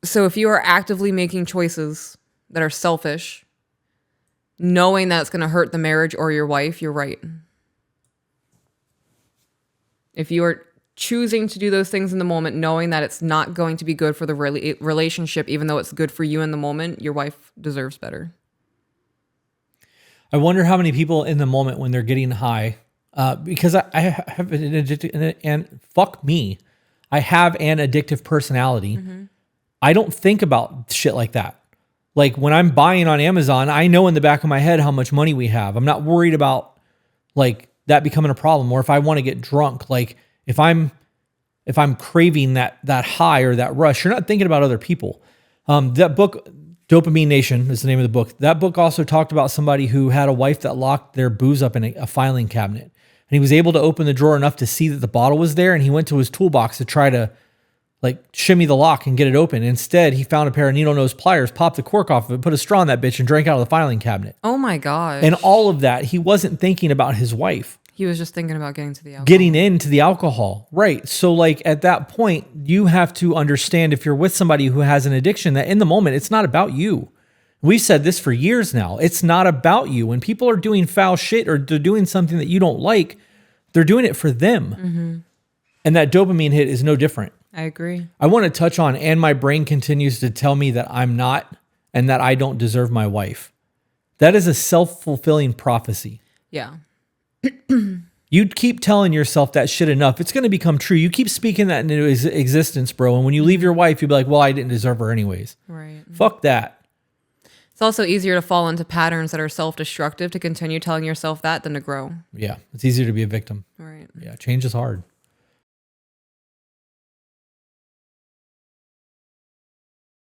So if you are actively making choices that are selfish, knowing that it's going to hurt the marriage or your wife, you're right. If you are choosing to do those things in the moment, knowing that it's not going to be good for the relationship, even though it's good for you in the moment, your wife deserves better. I wonder how many people in the moment when they're getting high, because I have an addictive, and fuck me, I have an addictive personality. Mm-hmm. I don't think about shit like that. Like when I'm buying on Amazon, I know in the back of my head how much money we have. I'm not worried about like that becoming a problem. Or if I want to get drunk, like if I'm craving that high or that rush, you're not thinking about other people. That book, Dopamine Nation, is the name of the book. That book also talked about somebody who had a wife that locked their booze up in a filing cabinet. And he was able to open the drawer enough to see that the bottle was there. And he went to his toolbox to try to like shimmy the lock and get it open. Instead, he found a pair of needle nose pliers, popped the cork off of it, put a straw in that bitch and drank out of the filing cabinet. Oh my gosh. And all of that, he wasn't thinking about his wife. He was just thinking about getting to the alcohol. Getting into the alcohol. Right. So like at that point, you have to understand if you're with somebody who has an addiction that in the moment, it's not about you. We've said this for years now. It's not about you. When people are doing foul shit or they're doing something that you don't like, they're doing it for them. Mm-hmm. And that dopamine hit is no different. I agree. I want to touch on, and my brain continues to tell me that I'm not and that I don't deserve my wife. That is a self-fulfilling prophecy. Yeah. You keep telling yourself that shit enough, it's going to become true. You keep speaking that into existence, bro. And when you leave your wife, you'll be like, well, I didn't deserve her anyways. Right. Fuck that. It's also easier to fall into patterns that are self-destructive to continue telling yourself that than to grow. Yeah. It's easier to be a victim. Right. Yeah. Change is hard.